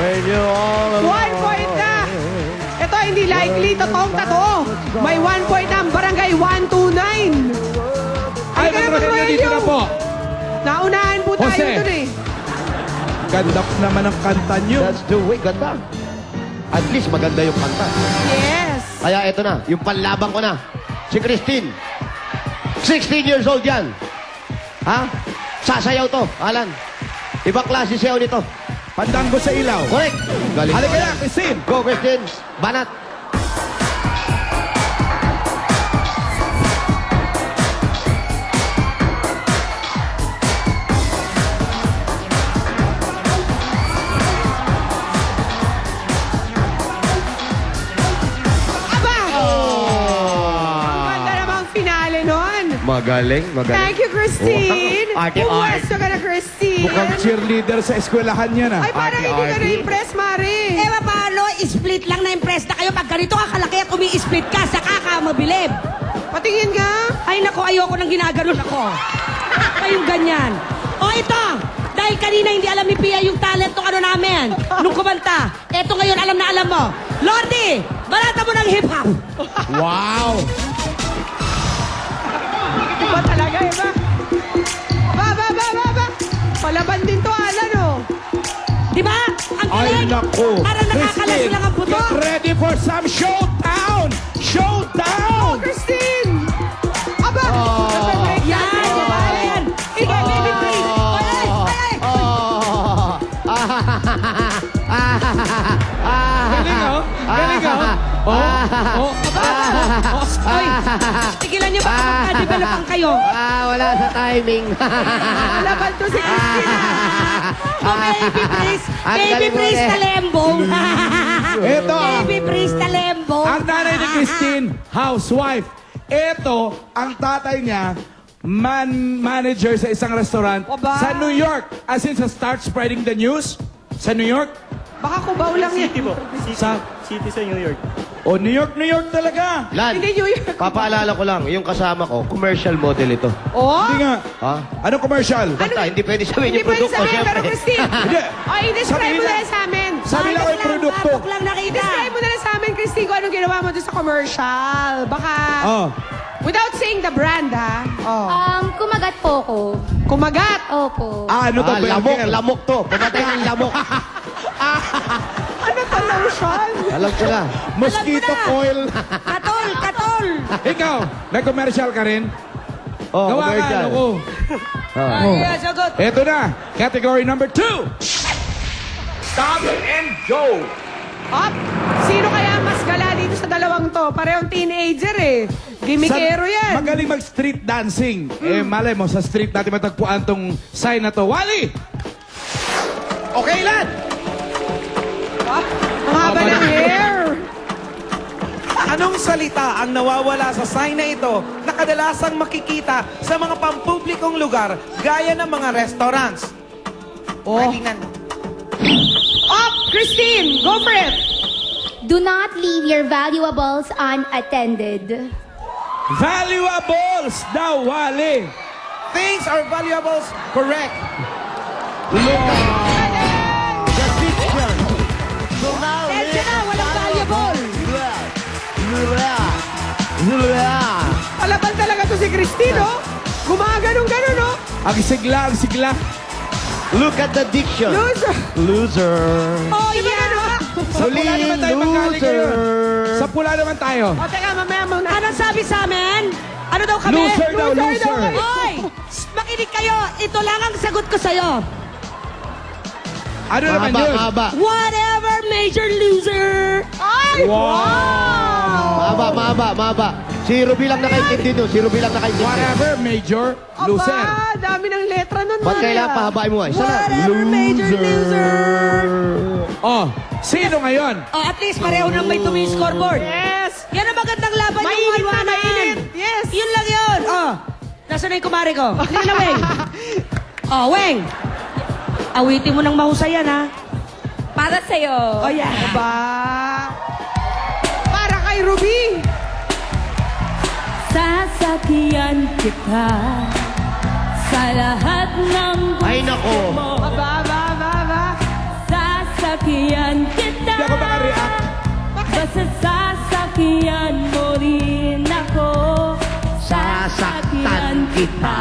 When you're all alone. 1 point na. Ito, hindi likely. Totoong-totoo. May 1 point na ang barangay 129. Ay, Halika Mang na, Rogelio, dito na po. Naunahan po tayo Jose. dun eh. Ganda naman ang kanta nyo. That's the way. Ganda. At least maganda yung kanta. Yes. Kaya ito na, yung panlabang ko na. Si Christine. 16 years old yan. Ha? Sasayaw to, Alan. Ibang klase sayaw nito. Pandang ko sa ilaw. Correct. Galing. Halika na, Christine. Go, Christine. Banat. Aba! Ang ganda namang finale nun. Magaling, magaling. Thank you, Christine. Oh, arte, Pumwesto ka na, Christine. Mukhang cheerleader sa eskwelahan yan ah. Ay, parang hindi ka na-impress, Mari. Eh, paano? Split lang na impress na kayo. Pag ganito ka kalaki at umi-split ka, saka ka mabilib. Patingin nga. Ay, nako, ayoko nang ginaganon ako. Kayong ganyan. O, ito. Dahil kanina hindi alam ni Pia yung talent ng ano namin. Nung kumanta. Eto ngayon, alam na alam mo. Lordy, balata mo ng hip-hop. Wow! Iba talaga, iba. Ba. Palaban din to, Alan, oh. Di ba? Ang Ay, galing. naku. Parang nakakalas lang ang buto. Get ready for some showdown! Showdown! Christine! Aba! Nagbe-break Yan, dance ka ba? yan. Ikaw, baby, please. Ay, ay, ay. Galing oh! Galing oh! Oh! Ay, tigilan niyo ba kapag na-developan kayo? Wala sa timing. Palaban to si Christine. Oh, baby, please. Ang Baby, galing mo please, ulit. talembong. Ito. Baby, please, talembong. Ang nanay ni Christine, housewife. Ito, ang tatay niya, manager sa isang restaurant Aba. sa New York. As in, sa Start Spreading the News sa New York. Baka kubaw lang yan. City po. Sa, City sa New York. oh, New York talaga. Lan, Hindi New York. papaalala ko lang, yung kasama ko, commercial model ito. Oh? Hindi nga. Ha? Anong commercial? Basta, hindi pwede sabihin Hindi yung pwede produkto, sabihin, pero syempre. Christine. Hindi. Ay, describe Sabihin mo na na- lang sa amin. Sabi lang ko yung produkto. Batok lang nakita. Describe mo na lang sa amin, Christine, kung anong ginawa mo doon sa commercial. Baka, Oh. without saying the brand, ha? Oh. Kumagat po ko. Kumagat. Opo. Ano to, Lamok, Belgian? lamok to. Pumatay ng lamok. Ano to, lotion? Alam ko na. Mosquito Alam ko na. coil. Katol. Ikaw, nag-commercial ka rin? Oh, Gawa ka, commercial. ano ko. Ay, sagot. Ito na, category number 2. Stop and go. Up. Sino kaya mas gala dito sa dalawang to? Parehong teenager eh. Gimikero yan. Magaling mag-street dancing. Eh, malay mo, sa street natin matagpuan tong sign na to. Wally! Okay, lad! Ah, ang haba ng hair. Anong salita ang nawawala sa sign na ito na kadalasang makikita sa mga pampublikong lugar gaya ng mga restaurants? Oh. Up, Christine. Go for it. Do not leave your valuables unattended. Valuables daw, Wally! Things are valuables, correct. The picture. So now, Tensya na, walang valuable. Palaban talaga to si Christine, oh. Gumaganong-ganon, oh. Ang sigla, ang sigla. Look at the diction. Loser. Loser. Oh, Di ba yeah. gano'n? Sa pula naman tayo magaling ngayon. Loser. Sa pula naman tayo. O, teka, mamaya muna. Anong sabi sa amin? Ano daw kami? Loser daw, loser. Hoy! Makinig kayo. Ito lang ang sagot ko sa'yo. Ano naman Mahaba, yun? mahaba. Whatever, major loser. Ay! Mahaba. Si Ruby lang nakaintindi nun. Si Ruby lang nakaintindi. Whatever, major, loser. Aba, dami ng letra nun, Ba't Maya. kailangan pahabain mo? Isa na. Whatever, major loser. Oh, sino ngayon? Oh, at least pareho nang may tumi scoreboard. Yes. Yan ang magandang laban yung Mainit na, 1-1. mainit. Yes. Yun lang yun. Oh, nasaan na yung kumari ko? Hindi na, Weng. Oh, Weng. Awitin mo ng mahusay yan, ha? Para sa'yo. Oh, yeah. Aba. Para kay Ruby. Sasakyan kita sa lahat ng Ay, nako. gusto mo. Aba. Sasakyan Sasakyan kita. Hindi ako makareact. Basta sasakyan mo rin ako. Sasaktan kita.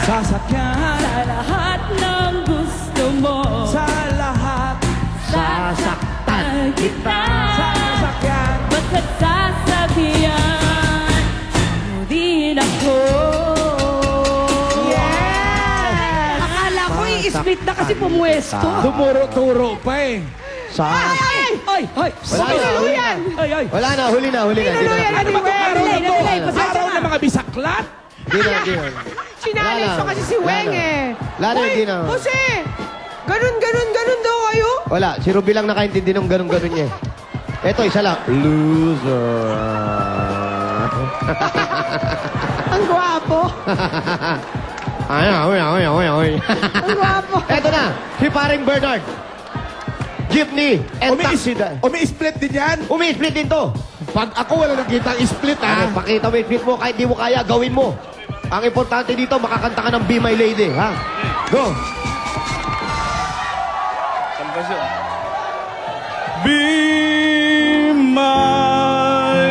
Sasakyan Sa lahat ng gusto mo. sa lahat. Sasaktan kita. Sasakyan. Basta sasakyan mo rin ako. Yes! Akala ko i-split na kasi pumuesto. Tumuro-turo pa eh. Ay! Ay! Ay! Wala na, huli na. Ay, ay. Wala na, huli na. Hindi Pinuloy yan na. ni Weng. Araw na to. delay, pasensya Araw na. ng mga bisaklat. Hindi na. Challenge Wala to na. kasi si Weng Wala na. eh. Wala na, Hoy, hindi na. Jose! Ganun daw kayo. Wala, si Ruby lang nakaintindi ng ganun-ganun niya. Ito, isa lang. Loser. Ang gwapo. Ay. Ang gwapo. Ito na, si paring Bernard. Jeepney and taxi. Umi-split din yan. Umi-split din to. Pag ako wala nakita ang split Ano, pakita mo yung split mo, kahit di mo kaya, gawin mo. Ang importante dito, makakanta ka ng Be My Lady, ha? Go! Be my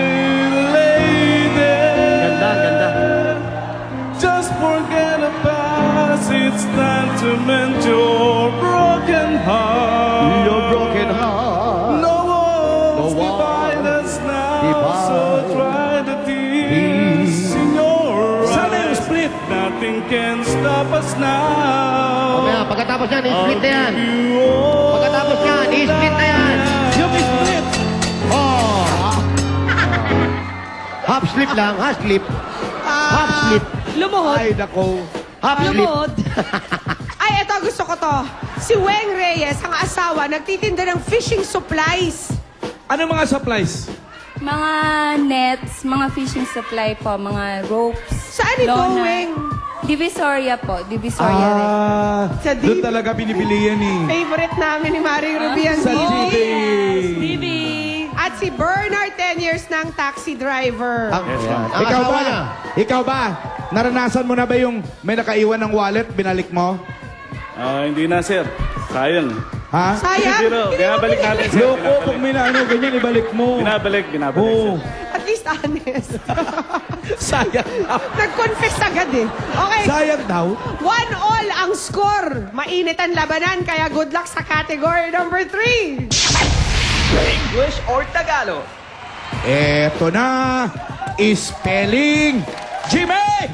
lady. Ganda. Just forget the past. It's time to mend your broken heart. Your broken heart. No walls No walls divide us now. divide So try the tears in your Sana yung eyes. split. Nothing can stop us now. Mamaya, pagkatapos yan, i-split na yan. You all Pagkatapos yan, i-split na yan. Yung split. Oh. Half slip lang, half slip. Half slip. Lumuhod. Ay, nako. Half slip. Lumuhod. Ay, eto gusto ko to. Si Weng Reyes, ang asawa, nagtitinda ng fishing supplies. Ano mga supplies? Mga nets, mga fishing supply po, mga ropes. Saan ito, lona. Weng? Divisoria po, Divisoria rin. Sa Doon D- talaga binibili yan eh. Favorite namin ni Maring Ruby ang Sa TV. GD. TV. At si Bernard, 10 years ng taxi driver. Ang, ang Ikaw asawa ba? niya. Ikaw ba? Naranasan mo na ba yung may nakaiwan ng wallet, binalik mo? Hindi na, sir. Sayang. Ha? Sayang. Pero, binabalik natin, sir. Loko, pag may na ano, ganyan, ibalik mo. Binabalik, Oo. sir. At least honest. Sayang daw. Nag-confess agad eh. Okay. Sayang daw. 1-all ang score. Mainit ang labanan, kaya good luck sa category number 3. English or Tagalog? Eto na, spelling. Jimmy!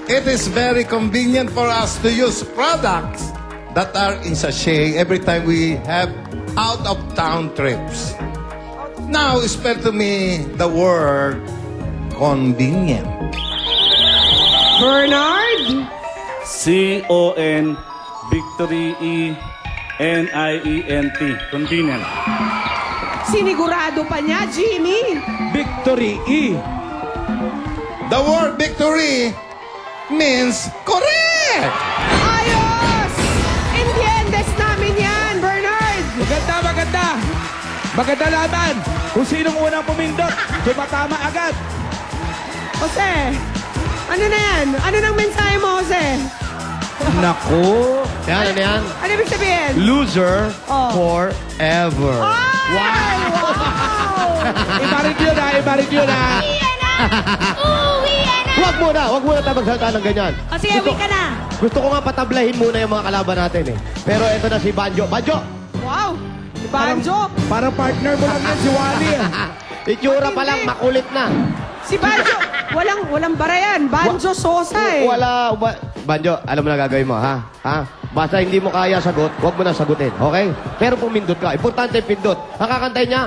It is very convenient for us to use products that are in sachet every time we have out-of-town trips. Now, spell to me the word convenient. Bernard? C-O-N Victory E-N-I-E-N-T. Convenient. Sinigurado pa niya, Jimmy. Victory E. The word victory means correct! Ayos! Entiendes namin yan, Bernard. Maganda. Maganda laban. Kung sinong unang pumindot, tumatama agad. Jose, ano na yan? Ano nang mensahe mo, Jose? Nako. Yan, ano yan? Ano ibig sabihin? Loser Oh. forever. Wow! Ibarik yun ha. Huwag muna tayo magsalita ng ganyan. O sige, uwi ka na. Gusto ko nga patablahin muna yung mga kalaban natin eh. Pero ito na si Banjo. Banjo! Wow! Si Banjo! Parang partner mo lang yan si Wally eh. Itsura pa lang, makulit na. Si Banjo! Walang bara yan. Banjo Sosa eh. Banjo, alam mo na gagawin mo, ha? Basta hindi mo kaya sagot, huwag mo na sagutin, okay? Pero pumindot ka. Importante pindot. Ang kakantayin niya,